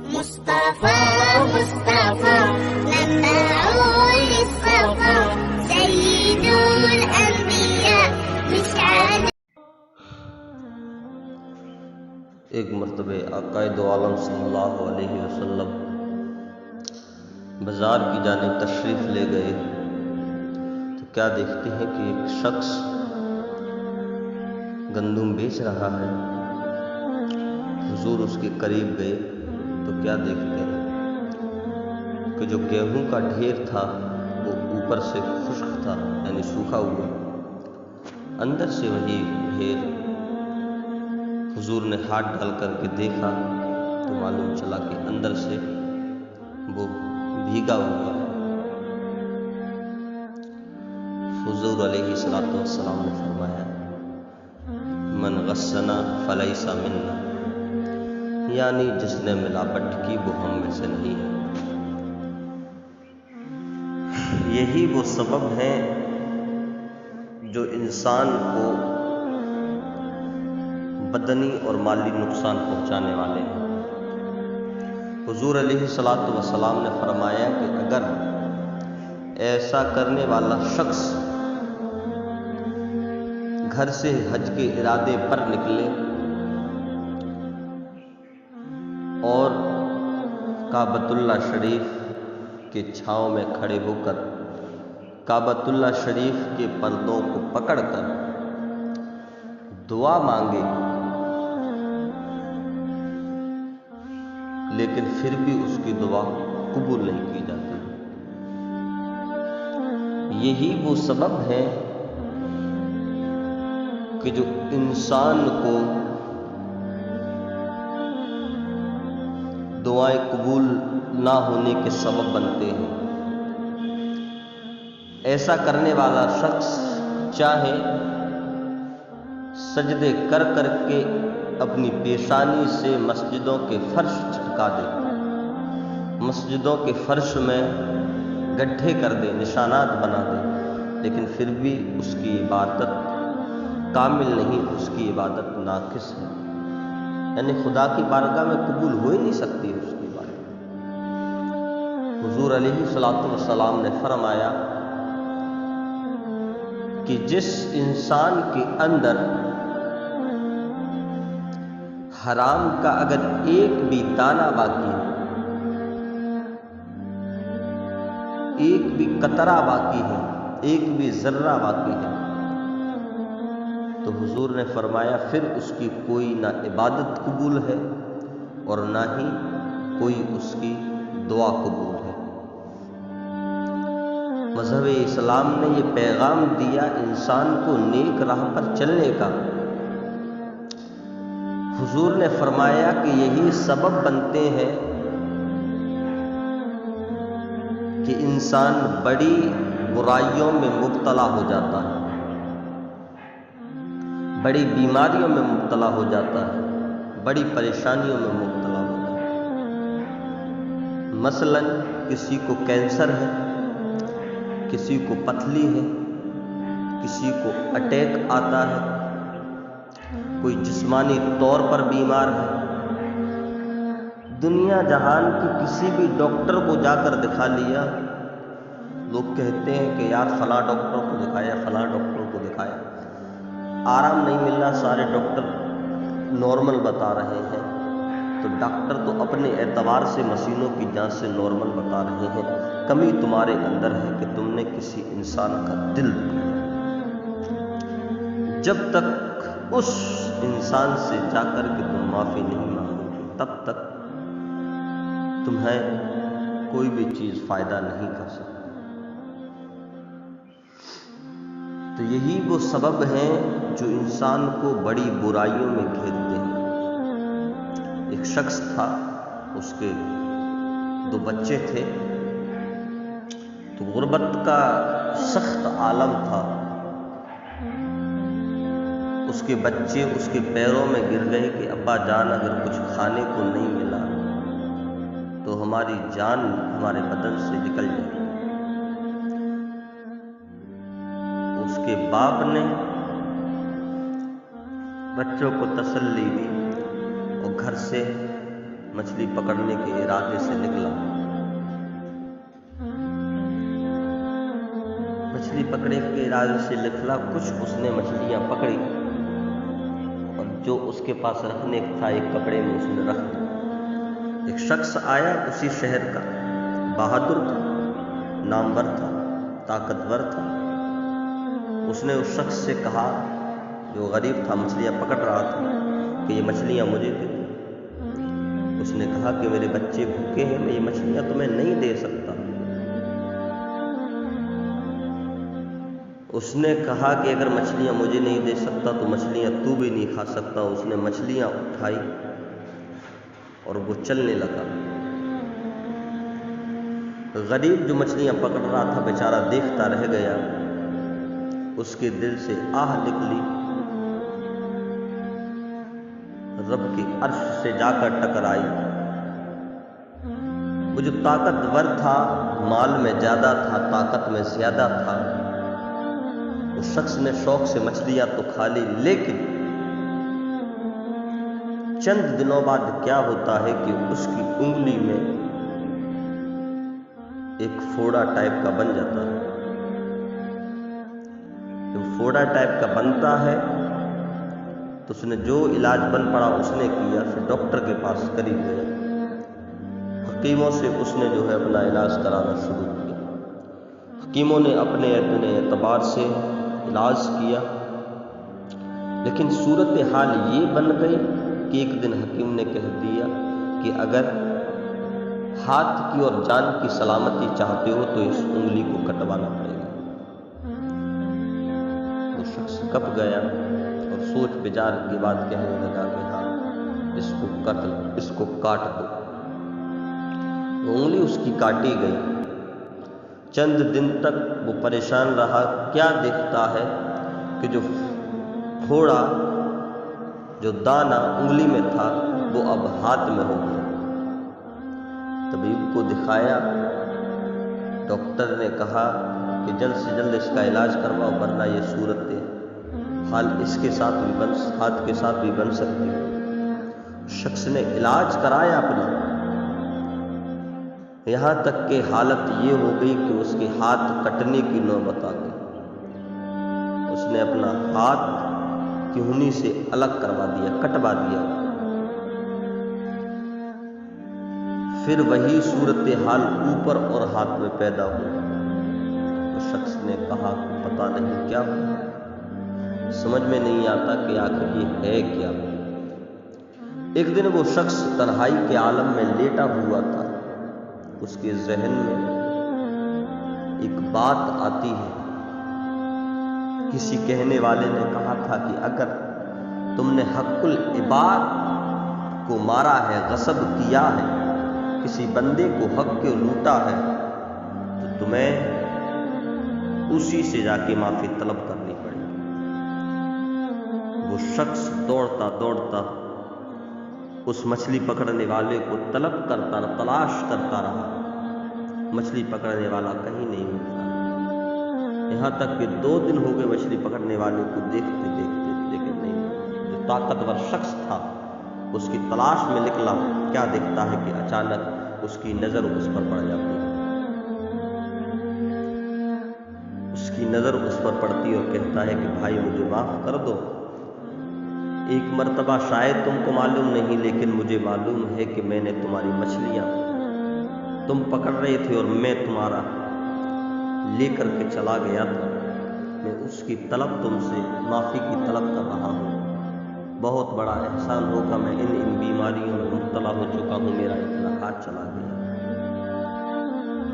مصطفى مصطفى منبع للصفا سيد الأنبياء مشعل. ایک مرتبہ آقائے دو عالم صلی اللہ علیہ وسلم بازار کی جانب تشریف لے گئے تو کیا دیکھتے ہیں کہ ایک شخص گندم بیچ رہا ہے. حضور اس کے قریب گئے تو کیا دیکھتے ہیں کہ جو گیہوں کا ڈھیر تھا وہ اوپر سے خشک تھا، یعنی سوکھا ہوا، اندر سے وہی ڈھیر. حضور نے ہاتھ ڈال کر کے دیکھا تو معلوم چلا کہ اندر سے وہ بھیگا ہوا. حضور علیہ السلام نے فرمایا من غسنا فلیس منا، یعنی جس نے ملاوٹ کی وہ ہم میں سے نہیں ہے. یہی وہ سبب ہیں جو انسان کو بدنی اور مالی نقصان پہنچانے والے ہیں. حضور علیہ السلام نے فرمایا کہ اگر ایسا کرنے والا شخص گھر سے حج کے ارادے پر نکلے اور کعبۃ اللہ شریف کے چھاؤں میں کھڑے ہو کر کعبۃ اللہ شریف کے پردوں کو پکڑ کر دعا مانگے لیکن پھر بھی اس کی دعا قبول نہیں کی جاتی، یہی وہ سبب ہے کہ جو انسان کو دعائیں قبول نہ ہونے کے سبب بنتے ہیں. ایسا کرنے والا شخص چاہے سجدے کر کر کے اپنی پیشانی سے مسجدوں کے فرش چٹکا دے، مسجدوں کے فرش میں گڈھے کر دے، نشانات بنا دے، لیکن پھر بھی اس کی عبادت کامل نہیں، اس کی عبادت ناقص ہے، یعنی خدا کی بارگاہ میں قبول ہو ہی نہیں سکتی اس کی بات. حضور علیہ السلام نے فرمایا کہ جس انسان کے اندر حرام کا اگر ایک بھی دانہ باقی ہے، ایک بھی قطرہ باقی ہے، ایک بھی ذرہ باقی ہے، تو حضور نے فرمایا پھر اس کی کوئی نہ عبادت قبول ہے اور نہ ہی کوئی اس کی دعا قبول ہے. مذہب اسلام نے یہ پیغام دیا انسان کو نیک راہ پر چلنے کا. حضور نے فرمایا کہ یہی سبب بنتے ہیں کہ انسان بڑی برائیوں میں مبتلا ہو جاتا ہے، بڑی بیماریوں میں مبتلا ہو جاتا ہے، بڑی پریشانیوں میں مبتلا ہو جاتا ہے. مثلا کسی کو کینسر ہے، کسی کو پتھلی ہے، کسی کو اٹیک آتا ہے، کوئی جسمانی طور پر بیمار ہے. دنیا جہان کی کسی بھی ڈاکٹر کو جا کر دکھا لیا، لوگ کہتے ہیں کہ یار فلاں ڈاکٹر کو دکھایا، فلاں ڈاکٹر کو دکھایا، آرام نہیں مل رہا، سارے ڈاکٹر نارمل بتا رہے ہیں. تو ڈاکٹر تو اپنے اعتبار سے مشینوں کی جانچ سے نارمل بتا رہے ہیں، کمی تمہارے اندر ہے کہ تم نے کسی انسان کا دل دکھایا. جب تک اس انسان سے جا کر کے تم معافی نہیں مانگو گے تب تک تمہیں کوئی بھی چیز فائدہ نہیں کر سکتی. تو یہی وہ سبب ہیں جو انسان کو بڑی برائیوں میں گھیرتے ہیں. ایک شخص تھا، اس کے 2 بچے تھے، تو غربت کا سخت عالم تھا. اس کے بچے اس کے پیروں میں گر گئے کہ ابا جان اگر کچھ کھانے کو نہیں ملا تو ہماری جان ہمارے بدن سے نکل جائے گی. اس کے باپ نے بچوں کو تسلی دی اور گھر سے मछली पकड़ने के इरादे से निकला। मछली पकड़ने के इरादे से निकला, कुछ उसने मछलियां पकड़ी और जो उसके पास रखने था एक कपड़े में उसने रख दिया। एक शख्स आया, उसी शहर का, बहादुर था, नामवर था, ताकतवर था। उसने उस शख्स से कहा, जो गरीब था, मछलियां पकड़ रहा था, कि ये मछलियां मुझे दे दो। उसने कहा कि मेरे बच्चे भूखे हैं, मैं ये मछलियां तुम्हें नहीं दे सकता। उसने कहा कि अगर मछलियां मुझे नहीं दे सकता तो मछलियां तू भी नहीं खा सकता। उसने मछलियां उठाई और वो चलने लगा। गरीब जो मछलियां पकड़ रहा था बेचारा देखता रह गया। उसके दिल से आह निकली, रब के अर्श से जाकर टकराई। वो जो ताकतवर था, माल में ज्यादा था, ताकत में ज्यादा था, उस शख्स ने शौक से मछलियां तो खा ली, लेकिन चंद दिनों बाद क्या होता है कि उसकी उंगली में एक फोड़ा टाइप का बन जाता है। जब फोड़ा टाइप का बनता है तो उसने जो इलाज बन पड़ा उसने किया, फिर डॉक्टर के पास करीब गया। हकीमों से उसने जो है अपना इलाज कराना शुरू किया। हकीमों ने अपने एतबार से इलाज किया, लेकिन सूरत हाल ये बन गई कि एक दिन हकीम ने कह दिया कि अगर हाथ की और जान की सलामती चाहते हो तो इस उंगली को कटवाना पड़ेगा। वो शख्स कप गया और सोच विचार के बाद कहने लगा कि हाँ, इसको काट दो। उंगली उसकी काटी गई। चंद दिन तक वो परेशान रहा। क्या देखता है कि जो फोड़ा, जो दाना उंगली में था, वो अब हाथ में हो गया। तबीब को दिखाया। डॉक्टर ने कहा कि जल्द से जल्द इसका इलाज करवाओ, वरना ये सूरत हाल इसके साथ भी हाथ के साथ भी बन सकती है। शख्स ने इलाज कराया अपना, यहां तक कि हालत ये हो गई कि उसके हाथ कटने की नौबत आ गई। उसने अपना हाथ किहुनी से अलग करवा दिया, कटवा दिया। फिर वही सूरत हाल ऊपर और हाथ में पैदा हुई। तो शख्स ने कहा पता नहीं क्या हुआ, समझ में नहीं आता कि आखिर ये है क्या। एक दिन वो शख्स तन्हाई के आलम में लेटा हुआ था। उसके जहन में एक बात आती है। किसी कहने वाले ने कहा था कि अगर तुमने हक़ुल इबाद को मारा है, गसब किया है, किसी बंदे को हक के लूटा है, तो तुम्हें उसी से जाके माफी तलब करनी पड़ेगी। वो शख्स दौड़ता दौड़ता उस मछली पकड़ने वाले को तलब करता, तलाश करता रहा। मछली पकड़ने वाला कहीं नहीं मिलता। यहां तक कि 2 दिन हो गए मछली पकड़ने वाले को देखते देखते, लेकिन नहीं। जो ताकतवर शख्स था उसकी तलाश में निकला। क्या देखता है कि अचानक उसकी नजर उस पर पड़ जाती है। उसकी नजर उस पर पड़ती और कहता है कि भाई मुझे माफ कर दो। एक मर्तबा शायद तुमको मालूम नहीं, लेकिन मुझे मालूम है कि मैंने तुम्हारी मछलियां तुम पकड़ रहे थे और मैं तुम्हारा लेकर के चला गया था। मैं उसकी तलब तुमसे माफी की तलब कर रहा हूँ। बहुत बड़ा एहसान होगा, मैं इन बीमारियों में मुब्तला हो चुका हूँ, मेरा इतना हाथ चला गया।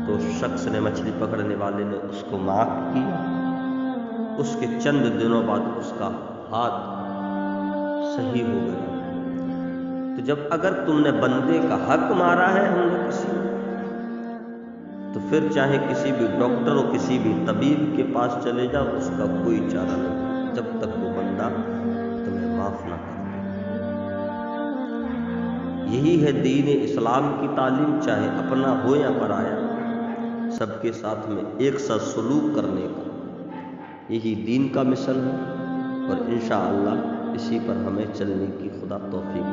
तो शख्स ने, मछली पकड़ने वाले ने उसको माफ किया। उसके चंद दिनों बाद उसका हाथ सही हो गया। तो जब अगर तुमने बंदे का हक मारा है हमने किसी, तो फिर चाहे किसी भी डॉक्टर और किसी भी तबीब के पास चले जाओ, उसका कोई चारा नहीं, जब तक वो बंदा तुम्हें माफ ना करे। यही है दीन इस्लाम की तालीम, चाहे अपना हो या पराया, सबके साथ में एक सा सलूक करने का यही दीन का मिशन है। और इंशाअल्लाह इसी पर हमें चलने की खुदा तौफीक